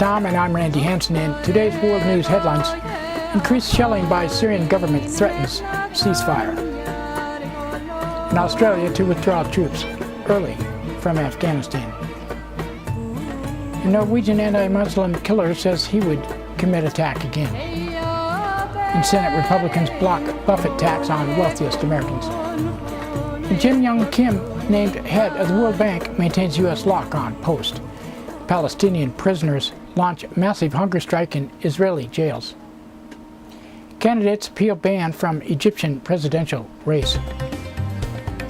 Tom, and I'm Randy Hansen. In today's World News headlines, increased shelling by Syrian government threatens ceasefire. In Australia to withdraw troops early from Afghanistan. A Norwegian anti-Muslim killer says he would commit attack again. And Senate Republicans block Buffett tax on wealthiest Americans. And Jim Young Kim, named head of the World Bank, maintains U.S. lock on post. Palestinian prisoners launch massive hunger strike in Israeli jails. Candidates appeal ban from Egyptian presidential race.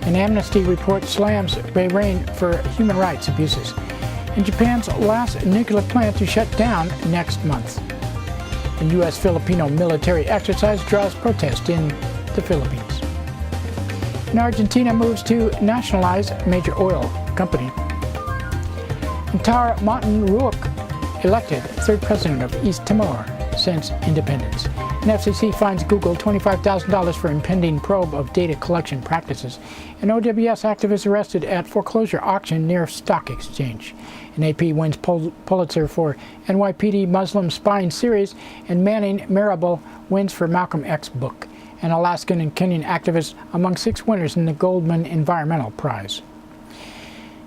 An Amnesty report slams Bahrain for human rights abuses. And Japan's last nuclear plant to shut down next month. A U.S.-Filipino military exercise draws protest in the Philippines. And Argentina moves to nationalize major oil company. And Tara Montenruok elected third president of East Timor since independence. An FCC fines Google $25,000 for impending probe of data collection practices. An OWS activist arrested at foreclosure auction near stock exchange. An AP wins Pulitzer for NYPD Muslim spying series, and Manning Marable wins for Malcolm X book. An Alaskan and Kenyan activist among 6 winners in the Goldman Environmental Prize.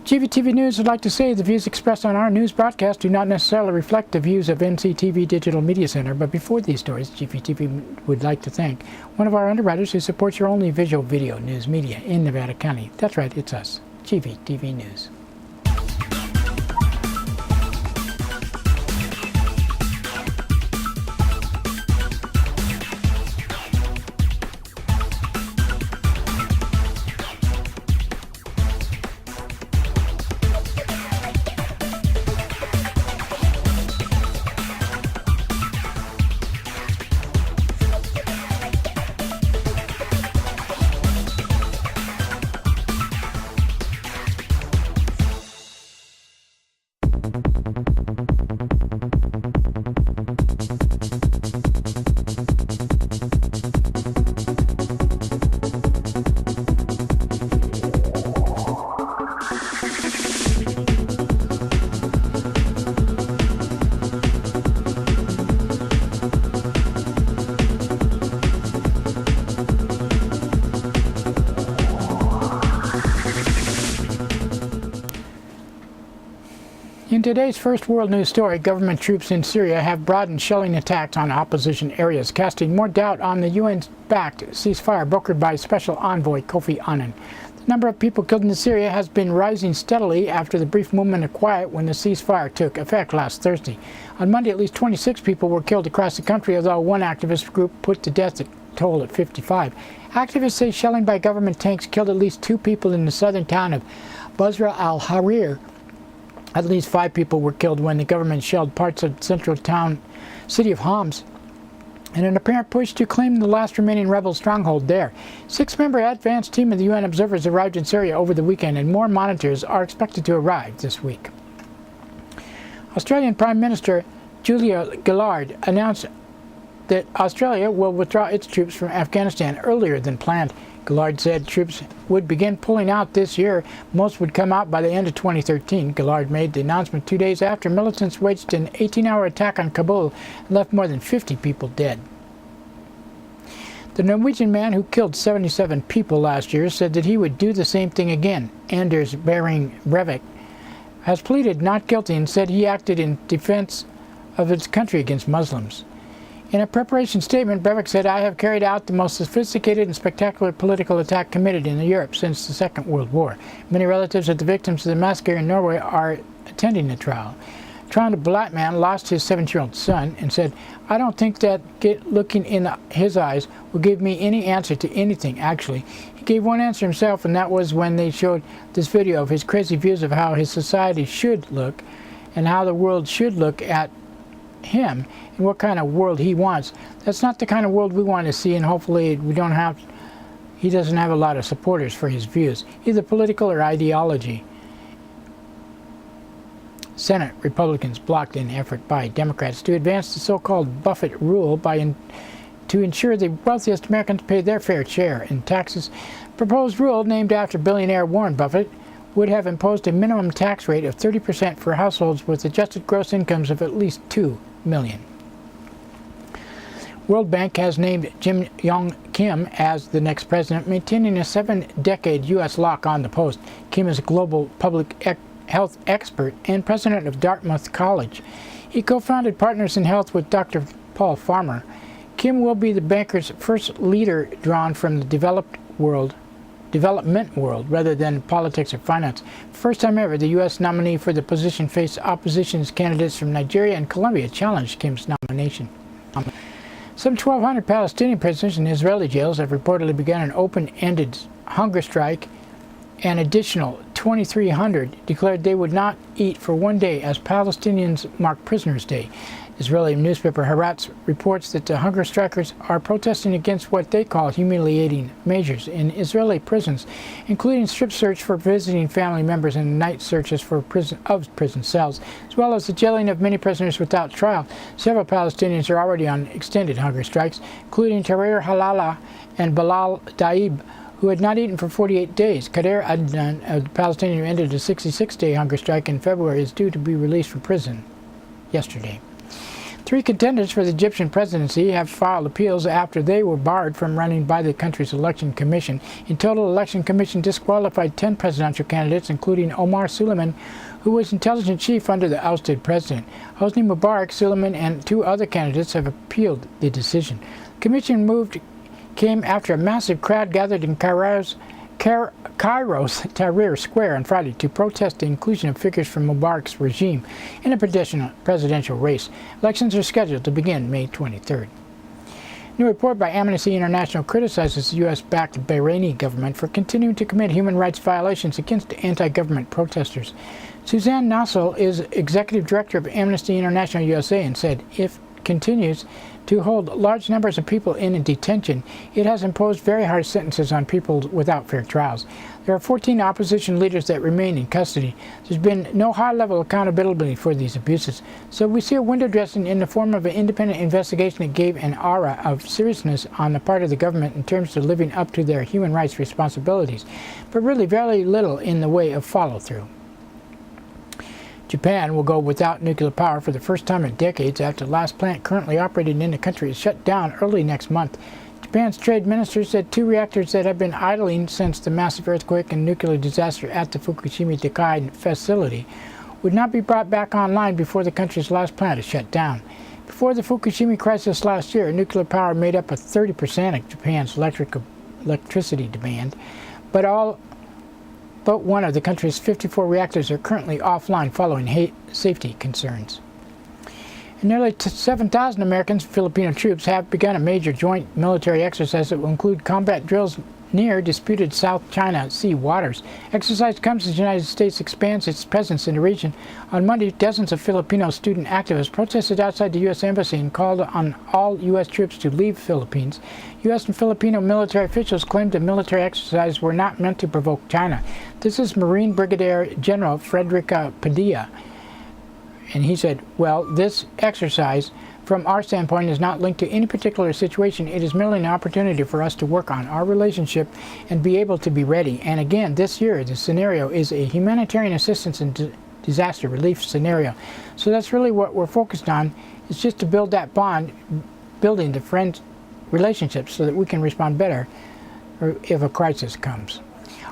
GVTV News would like to say the views expressed on our news broadcast do not necessarily reflect the views of NCTV Digital Media Center, but before these stories, GVTV would like to thank one of our underwriters who supports your only visual video news media in Nevada County. That's right, it's us, GVTV News. In today's first world news story, government troops in Syria have broadened shelling attacks on opposition areas, casting more doubt on the UN-backed ceasefire brokered by Special Envoy Kofi Annan. The number of people killed in Syria has been rising steadily after the brief moment of quiet when the ceasefire took effect last Thursday. On Monday, at least 26 people were killed across the country, although one activist group put to death the toll at 55. Activists say shelling by government tanks killed at least 2 people in the southern town of Basra al-Harir. At least 5 people were killed when the government shelled parts of the central city of Homs in an apparent push to claim the last remaining rebel stronghold there. 6-member advance team of the UN observers arrived in Syria over the weekend, and more monitors are expected to arrive this week. Australian Prime Minister Julia Gillard announced that Australia will withdraw its troops from Afghanistan earlier than planned. Gillard said troops would begin pulling out this year. Most would come out by the end of 2013. Gillard made the announcement 2 days after militants waged an 18-hour attack on Kabul and left more than 50 people dead. The Norwegian man who killed 77 people last year said that he would do the same thing again. Anders Behring Breivik has pleaded not guilty and said he acted in defense of his country against Muslims. In a preparation statement, Breivik said, "I have carried out the most sophisticated and spectacular political attack committed in Europe since the Second World War. Many relatives of the victims of the massacre in Norway are attending the trial." Trond Blattman lost his 7-year-old son and said, "I don't think that looking in his eyes will give me any answer to anything, actually." He gave one answer himself, and that was when they showed this video of his crazy views of how his society should look and how the world should look at him and what kind of world he wants. That's not the kind of world we want to see, and hopefully he doesn't have a lot of supporters for his views, either political or ideology. Senate Republicans blocked an effort by Democrats to advance the so-called Buffett rule to ensure the wealthiest Americans pay their fair share in taxes. Proposed rule, named after billionaire Warren Buffett, would have imposed a minimum tax rate of 30% for households with adjusted gross incomes of at least $2 million. World Bank has named Jim Yong Kim as the next president, maintaining a 7-decade U.S. lock on the post. Kim is a global public health expert and president of Dartmouth College. He co-founded Partners in Health with Dr. Paul Farmer. Kim will be the banker's first leader drawn from the development world rather than politics or finance. First time ever, the U.S. nominee for the position faced opposition as candidates from Nigeria and Colombia challenged Kim's nomination. Some 1,200 Palestinian prisoners in Israeli jails have reportedly begun an open-ended hunger strike. An additional 2,300 declared they would not eat for one day as Palestinians mark Prisoners' Day. Israeli newspaper Haaretz reports that the hunger strikers are protesting against what they call humiliating measures in Israeli prisons, including strip search for visiting family members and night searches for prison cells, as well as the jailing of many prisoners without trial. Several Palestinians are already on extended hunger strikes, including Tahrir Halala and Bilal Daib, who had not eaten for 48 days. Kader Adnan, a Palestinian who ended a 66-day hunger strike in February, is due to be released from prison yesterday. 3 contenders for the Egyptian presidency have filed appeals after they were barred from running by the country's election commission. In total, the election commission disqualified 10 presidential candidates, including Omar Suleiman, who was intelligence chief under the ousted president. Hosni Mubarak, Suleiman, and 2 other candidates have appealed the decision. The commission move came after a massive crowd gathered in Cairo's Tahrir Square on Friday to protest the inclusion of figures from Mubarak's regime in a presidential race. Elections are scheduled to begin May 23rd. A new report by Amnesty International criticizes the U.S.-backed Bahraini government for continuing to commit human rights violations against anti-government protesters. Suzanne Nassel is executive director of Amnesty International USA and said, if it continues to hold large numbers of people in detention, it has imposed very harsh sentences on people without fair trials. There are 14 opposition leaders that remain in custody. There's been no high-level accountability for these abuses. So we see a window dressing in the form of an independent investigation that gave an aura of seriousness on the part of the government in terms of living up to their human rights responsibilities, but really very little in the way of follow-through. Japan will go without nuclear power for the first time in decades after the last plant currently operating in the country is shut down early next month. Japan's trade minister said 2 reactors that have been idling since the massive earthquake and nuclear disaster at the Fukushima Daiichi facility would not be brought back online before the country's last plant is shut down. Before the Fukushima crisis last year, nuclear power made up 30% of Japan's electricity demand, but one of the country's 54 reactors are currently offline following safety concerns. And nearly 7,000 American Filipino troops have begun a major joint military exercise that will include combat drills near disputed South China Sea waters. Exercise comes as the United States expands its presence in the region. On Monday, dozens of Filipino student activists protested outside the U.S. Embassy and called on all U.S. troops to leave Philippines. U.S. and Filipino military officials claimed the military exercises were not meant to provoke China. This is Marine Brigadier General Frederica Padilla. And he said, well, this exercise from our standpoint is not linked to any particular situation. It is merely an opportunity for us to work on our relationship and be able to be ready. And again, this year, the scenario is a humanitarian assistance and disaster relief scenario. So that's really what we're focused on. It's just to build that bond, building the friend relationships so that we can respond better if a crisis comes.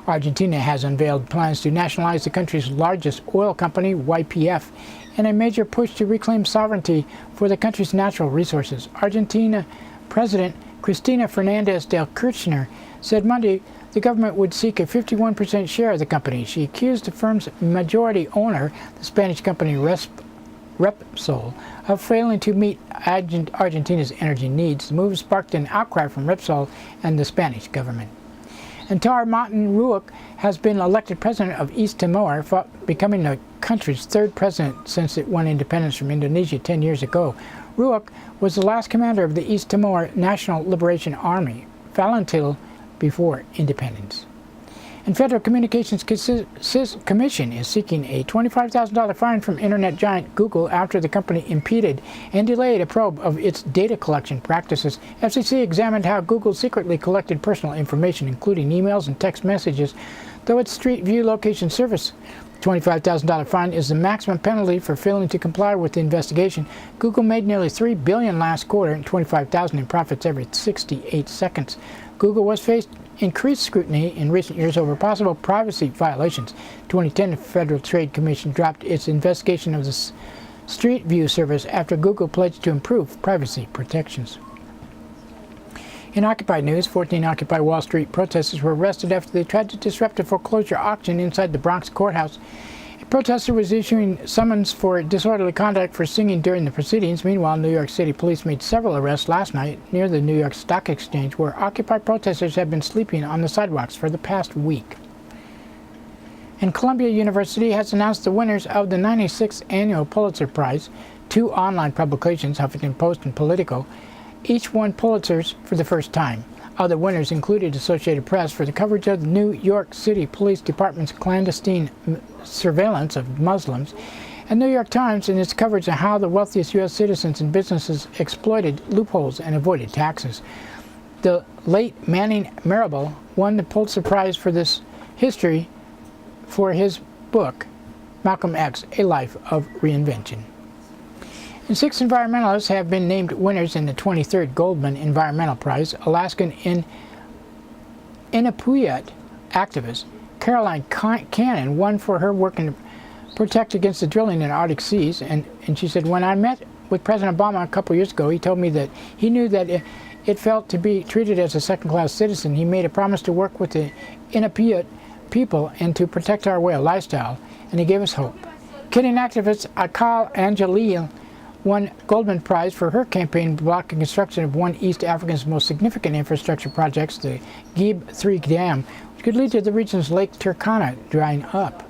Argentina has unveiled plans to nationalize the country's largest oil company, YPF, in a major push to reclaim sovereignty for the country's natural resources. Argentina President Cristina Fernández de Kirchner said Monday the government would seek a 51% share of the company. She accused the firm's majority owner, the Spanish company Repsol, of failing to meet Argentina's energy needs. The move sparked an outcry from Repsol and the Spanish government. And Tar Martin Ruok has been elected president of East Timor, becoming the country's 3rd president since it won independence from Indonesia 10 years ago. Ruok was the last commander of the East Timor National Liberation Army, until before independence. And Federal Communications Commission is seeking a $25,000 fine from internet giant Google after the company impeded and delayed a probe of its data collection practices. FCC examined how Google secretly collected personal information, including emails and text messages, though its Street View location service. $25,000 fine is the maximum penalty for failing to comply with the investigation. Google made nearly $3 billion last quarter and $25,000 in profits every 68 seconds. Google was faced increased scrutiny in recent years over possible privacy violations. In 2010, the Federal Trade Commission dropped its investigation of the Street View service after Google pledged to improve privacy protections. In Occupy news, 14 Occupy Wall Street protesters were arrested after they tried to disrupt a foreclosure auction inside the Bronx courthouse. A protester was issuing summons for disorderly conduct for singing during the proceedings. Meanwhile, New York City police made several arrests last night near the New York Stock Exchange, where Occupy protesters have been sleeping on the sidewalks for the past week. And Columbia University has announced the winners of the 96th Annual Pulitzer Prize. Two online publications, Huffington Post and Politico, each won Pulitzers for the first time. Other winners included Associated Press for the coverage of the New York City Police Department's clandestine surveillance of Muslims, and New York Times in its coverage of how the wealthiest U.S. citizens and businesses exploited loopholes and avoided taxes. The late Manning Marable won the Pulitzer Prize for this history for his book, Malcolm X, A Life of Reinvention. And 6 environmentalists have been named winners in the 23rd Goldman Environmental Prize. Alaskan Inupiat activist Caroline Cannon won for her work to protect against the drilling in Arctic seas. And she said, when I met with President Obama a couple years ago, he told me that he knew that it felt to be treated as a second-class citizen. He made a promise to work with the Inupiat people and to protect our way of lifestyle, and he gave us hope. Kidding activist Akal Angelil won Goldman Prize for her campaign blocking construction of one East Africa's most significant infrastructure projects, the Gib 3 Dam, which could lead to the region's Lake Turkana drying up.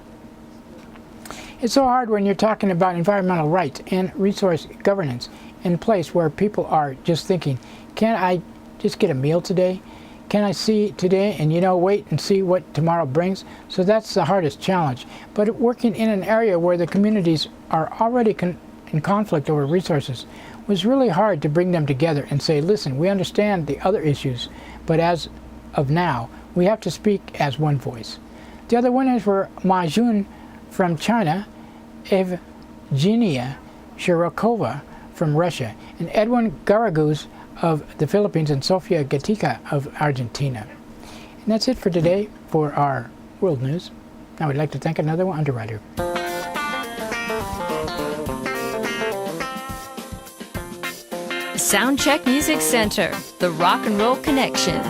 It's so hard when you're talking about environmental rights and resource governance in a place where people are just thinking, can I just get a meal today? Can I see today and, wait and see what tomorrow brings? So that's the hardest challenge. But working in an area where the communities are already in conflict over resources was really hard to bring them together and say, listen, we understand the other issues, but as of now, we have to speak as one voice. The other winners were Ma Jun from China, Evgenia Shirokova from Russia, and Edwin Garaguz of the Philippines and Sofia Gatica of Argentina. And that's it for today for our world news. I would like to thank another underwriter. Soundcheck Music Center, the Rock and Roll Connection.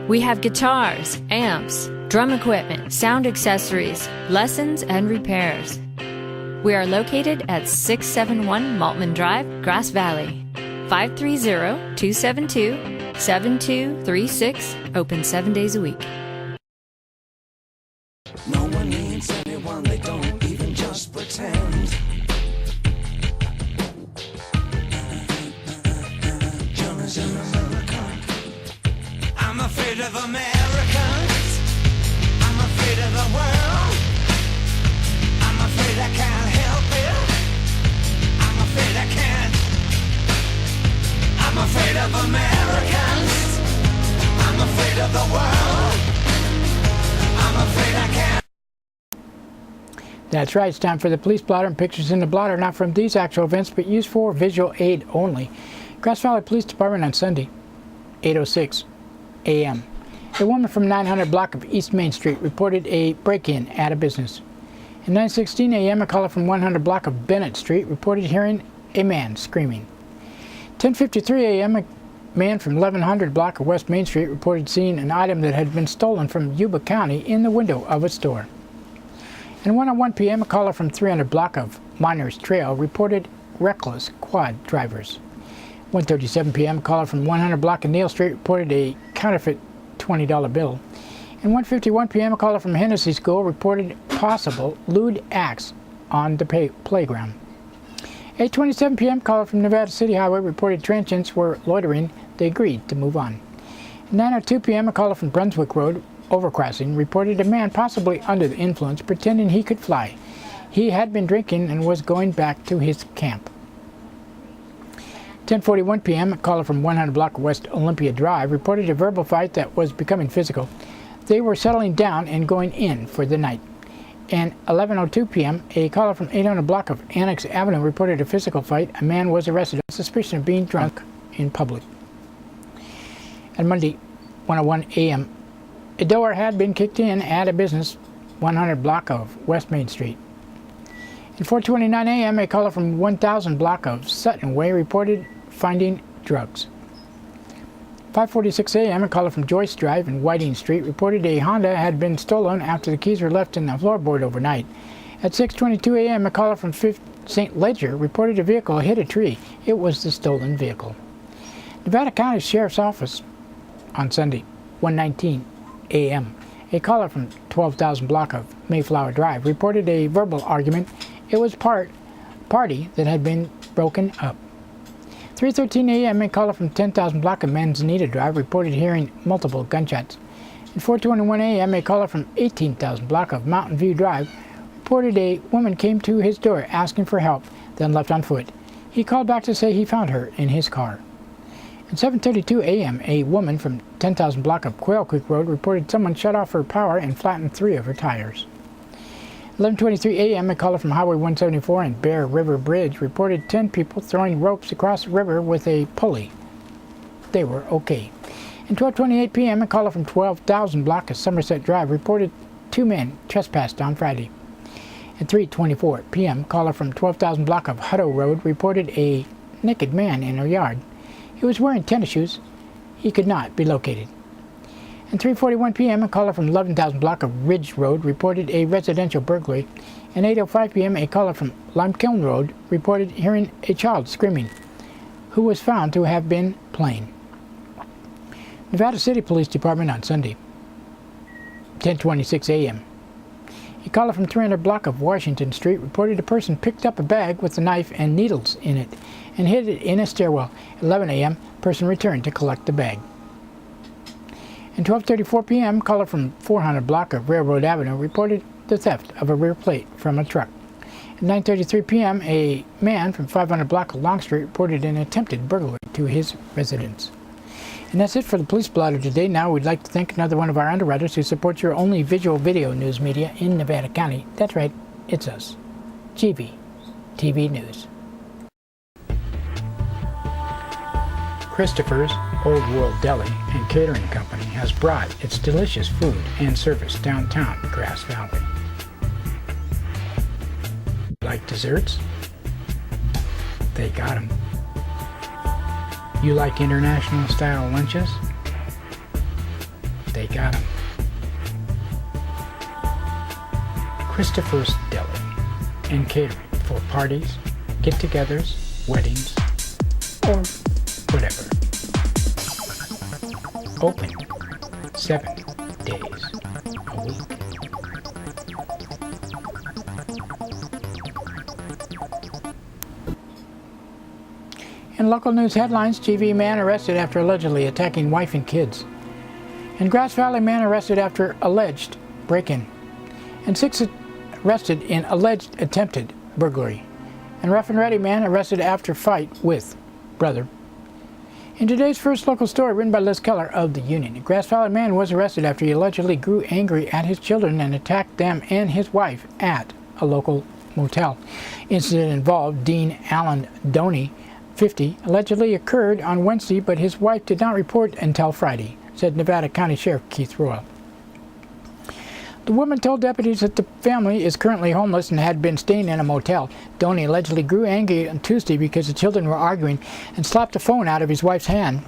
We have guitars, amps, drum equipment, sound accessories, lessons, and repairs. We are located at 671 Maltman Drive, Grass Valley. 530-272-7236, open 7 days a week. No one needs anyone, they don't even just pretend. John is an American. I'm afraid of Americans. I'm afraid of the world. I'm afraid I can't help it. I'm afraid I can't. I'm afraid of Americans. I'm afraid of the world. I'm afraid I can't. That's right, it's time for the police blotter, and pictures in the blotter not from these actual events but used for visual aid only. Grass Valley Police Department on Sunday, 8:06 a.m. A woman from 900 block of East Main Street reported a break-in at a business. At 9:16 a.m. a caller from 100 block of Bennett Street reported hearing a man screaming. 10:53 a.m. a man from 1100 block of West Main Street reported seeing an item that had been stolen from Yuba County in the window of a store. And 1:01 p.m. a caller from 300 block of Miners Trail reported reckless quad drivers. 1:37 p.m. a caller from 100 block of Neal Street reported a counterfeit $20 bill. And 1:51 p.m. a caller from Hennessy School reported possible lewd acts on the playground. 8:27 p.m. caller from Nevada City Highway reported transients were loitering. They agreed to move on. 9:02 p.m. a caller from Brunswick Road overcrossing reported a man possibly under the influence pretending he could fly. He had been drinking and was going back to his camp. 10:41 p.m., a caller from 100 block West Olympia Drive reported a verbal fight that was becoming physical. They were settling down and going in for the night. And 11:02 p.m., a caller from 800 block of Annex Avenue reported a physical fight. A man was arrested on suspicion of being drunk in public. And Monday, 1:01 a.m., a door had been kicked in at a business 100 block of West Main Street. At 4:29 a.m., a caller from 1000 block of Sutton Way reported finding drugs. 5:46 a.m., a caller from Joyce Drive and Whiting Street reported a Honda had been stolen after the keys were left in the floorboard overnight. At 6:22 a.m., a caller from 5th St. Ledger reported a vehicle hit a tree. It was the stolen vehicle. Nevada County Sheriff's Office on Sunday, 1:19 a.m., a caller from 12,000 block of Mayflower Drive reported a verbal argument. It was party that had been broken up. 3:13 a.m., a caller from 10,000 block of Manzanita Drive reported hearing multiple gunshots. At 4:21 a.m., a caller from 18,000 block of Mountain View Drive reported a woman came to his door asking for help, then left on foot. He called back to say he found her in his car. At 7:32 a.m., a woman from 10,000 block of Quail Creek Road reported someone shut off her power and flattened 3 of her tires. 11:23 a.m., a caller from Highway 174 and Bear River Bridge reported 10 people throwing ropes across the river with a pulley. They were okay. At 12:28 p.m., a caller from 12,000 block of Somerset Drive reported 2 men trespassed on Friday. At 3:24 p.m., a caller from 12,000 block of Hutto Road reported a naked man in her yard. He was wearing tennis shoes. He could not be located. At 3:41 p.m., a caller from 11,000 block of Ridge Road reported a residential burglary. At 8:05 p.m., a caller from Limekiln Road reported hearing a child screaming, who was found to have been playing. Nevada City Police Department on Sunday, 10:26 a.m. A caller from 300 block of Washington Street reported a person picked up a bag with a knife and needles in it and hid it in a stairwell. At 11 a.m., a person returned to collect the bag. At 12:34 p.m., a caller from 400 block of Railroad Avenue reported the theft of a rear plate from a truck. At 9:33 p.m., a man from 500 block of Long Street reported an attempted burglary to his residence. And that's it for the Police Blotter today. Now we'd like to thank another one of our underwriters who supports your only visual video news media in Nevada County. That's right, it's us, GVTV News. Christopher's Old World Deli and Catering Company has brought its delicious food and service downtown Grass Valley. Like desserts? They got 'em. You like international style lunches? They got 'em. Christopher's Deli and Catering for parties, get-togethers, weddings, or whatever. Open 7 days a week. In local news headlines, GV man arrested after allegedly attacking wife and kids. And Grass Valley man arrested after alleged break-in. And 6 arrested in alleged attempted burglary. And Rough and Ready man arrested after fight with brother. In today's first local story, written by Liz Keller of the Union, a Grass Valley man was arrested after he allegedly grew angry at his children and attacked them and his wife at a local motel. Incident involved Dean Allen Doney, 50, allegedly occurred on Wednesday, but his wife did not report until Friday, said Nevada County Sheriff Keith Royal. The woman told deputies that the family is currently homeless and had been staying in a motel. Doney allegedly grew angry on Tuesday because the children were arguing and slapped the phone out of his wife's hand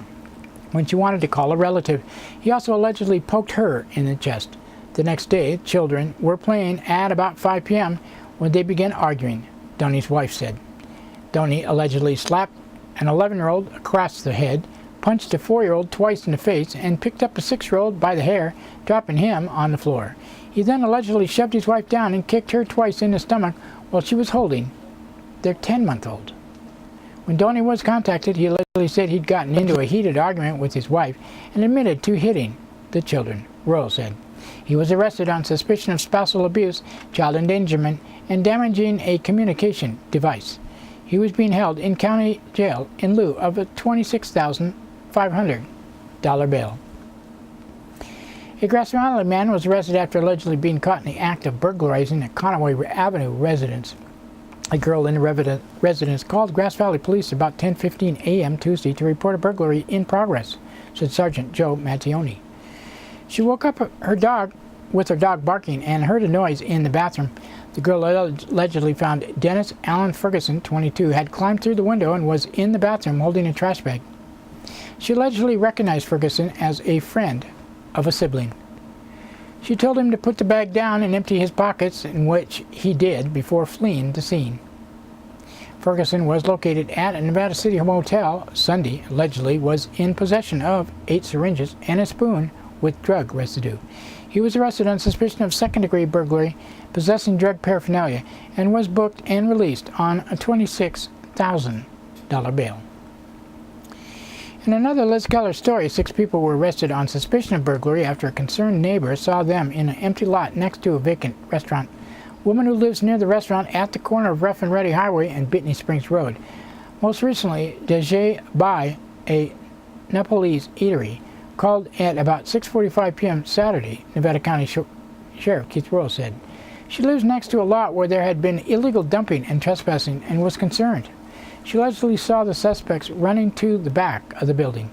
when she wanted to call a relative. He also allegedly poked her in the chest. The next day, children were playing at about 5 p.m. when they began arguing, Doney's wife said. Doney allegedly slapped an 11-year-old across the head, punched a 4-year-old twice in the face, and picked up a 6-year-old by the hair, dropping him on the floor. He then allegedly shoved his wife down and kicked her twice in the stomach while she was holding their 10-month-old. When Doney was contacted, he allegedly said he'd gotten into a heated argument with his wife and admitted to hitting the children, Royal said. He was arrested on suspicion of spousal abuse, child endangerment, and damaging a communication device. He was being held in county jail in lieu of a $26,500 bail. A Grass Valley man was arrested after allegedly being caught in the act of burglarizing a Conaway Avenue residence. A girl in the residence called Grass Valley Police about 10:15 a.m. Tuesday to report a burglary in progress, said Sergeant Joe Mattioni. She woke up with her dog barking and heard a noise in the bathroom. The girl allegedly found Dennis Allen Ferguson, 22, had climbed through the window and was in the bathroom holding a trash bag. She allegedly recognized Ferguson as a friend of a sibling. She told him to put the bag down and empty his pockets, in which he did before fleeing the scene. Ferguson was located at a Nevada City motel Sunday, allegedly was in possession of 8 syringes and a spoon with drug residue. He was arrested on suspicion of second-degree burglary, possessing drug paraphernalia, and was booked and released on a $26,000 bail. In another Liz Keller story, 6 people were arrested on suspicion of burglary after a concerned neighbor saw them in an empty lot next to a vacant restaurant. A woman who lives near the restaurant at the corner of Rough and Ready Highway and Bethany Springs Road. Most recently, Deja Bai, a Nepalese eatery, called at about 6:45 p.m. Saturday, Nevada County Sheriff Keith Royal said. She lives next to a lot where there had been illegal dumping and trespassing and was concerned. She allegedly saw the suspects running to the back of the building.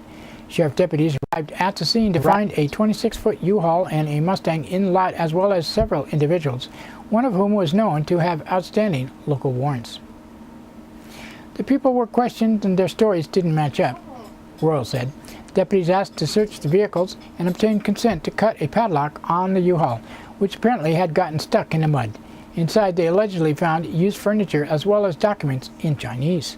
Sheriff deputies arrived at the scene to find a 26-foot U-Haul and a Mustang in the lot, as well as several individuals, one of whom was known to have outstanding local warrants. The people were questioned and their stories didn't match up, Royal said. Deputies asked to search the vehicles and obtained consent to cut a padlock on the U-Haul, which apparently had gotten stuck in the mud. Inside, they allegedly found used furniture as well as documents in Chinese.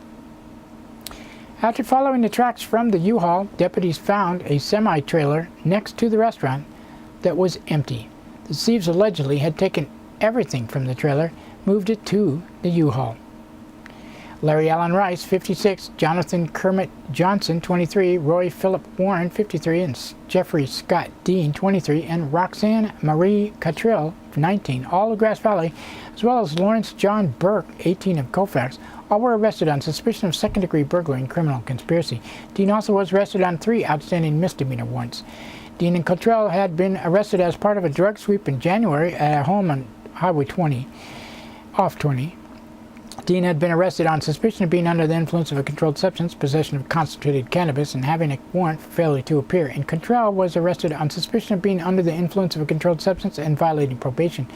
After following the tracks from the U-Haul, deputies found a semi-trailer next to the restaurant that was empty. The thieves allegedly had taken everything from the trailer, moved it to the U-Haul. Larry Allen Rice, 56, Jonathan Kermit Johnson, 23, Roy Philip Warren, 53, and Jeffrey Scott Dean, 23, and Roxanne Marie Cottrell, 19, all of Grass Valley, as well as Lawrence John Burke, 18, of Colfax, all were arrested on suspicion of second-degree burglary and criminal conspiracy. Dean also was arrested on 3 outstanding misdemeanor warrants. Dean and Cottrell had been arrested as part of a drug sweep in January at a home on Highway 20, off 20. Dean had been arrested on suspicion of being under the influence of a controlled substance, possession of concentrated cannabis, and having a warrant for failure to appear. And Cottrell was arrested on suspicion of being under the influence of a controlled substance and violating probation.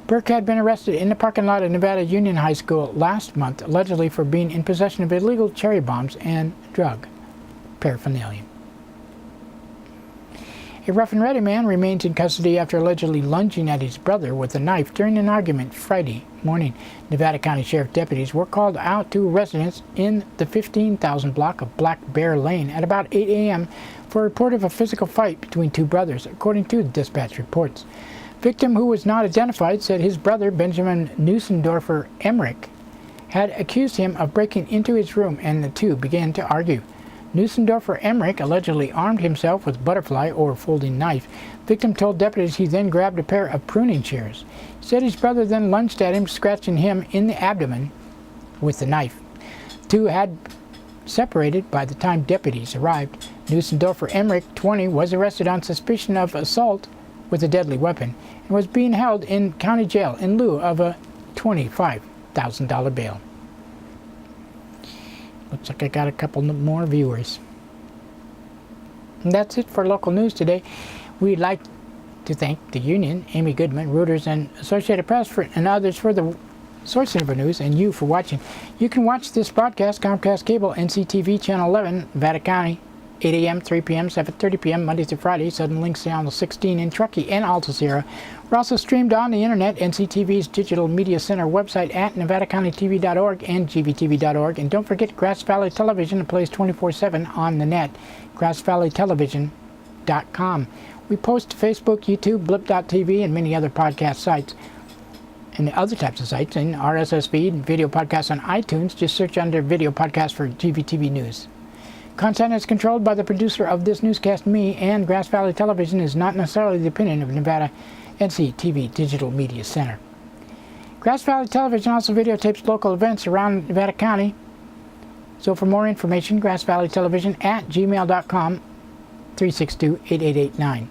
Burke had been arrested in the parking lot of Nevada Union High School last month, allegedly for being in possession of illegal cherry bombs and drug paraphernalia. A rough and ready man remains in custody after allegedly lunging at his brother with a knife during an argument Friday morning. Nevada County Sheriff deputies were called out to residents in the 15,000 block of Black Bear Lane at about 8 a.m. for a report of a physical fight between 2 brothers, according to dispatch reports. Victim, who was not identified, said his brother, Benjamin Nussendorfer Emmerich, had accused him of breaking into his room, and the two began to argue. Nussendorfer Emmerich allegedly armed himself with butterfly or folding knife. Victim told deputies he then grabbed a pair of pruning shears. He said his brother then lunged at him, scratching him in the abdomen with the knife. The two had separated by the time deputies arrived. Nussendorfer Emmerich, 20, was arrested on suspicion of assault with a deadly weapon and was being held in county jail in lieu of a $25,000 bail. Looks like I got a couple more viewers. And that's it for local news today. We'd like to thank the Union, Amy Goodman, Reuters, and Associated Press and others for the sourcing of our news, and you for watching. You can watch this broadcast, Comcast Cable, NCTV Channel 11, Nevada County, 8 a.m., 3 p.m., 7:30 p.m., Monday through Friday, Southern Links Channel 16 in Truckee and Alta Sierra. We're also streamed on the internet, NCTV's Digital Media Center website at NevadaCountyTV.org and GVTV.org. And don't forget Grass Valley Television plays 24/7 on the net, GrassValleyTelevision.com. We post to Facebook, YouTube, Blip.tv, and many other podcast sites and other types of sites in RSS feed and video podcasts on iTunes. Just search under video podcast for GVTV News. Content is controlled by the producer of this newscast, me, and Grass Valley Television is not necessarily the opinion of Nevada NCTV Digital Media Center. Grass Valley Television also videotapes local events around Nevada County So for more information, Grass Valley Television at gmail.com, 362-8889.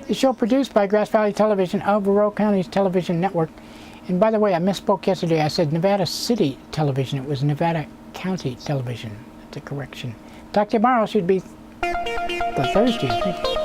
The show produced by Grass Valley Television of Rural County's television network. And by the way, I misspoke yesterday. I said Nevada City Television. It was Nevada County Television. That's a correction. Talk to you tomorrow. Should be the Thursday, I think.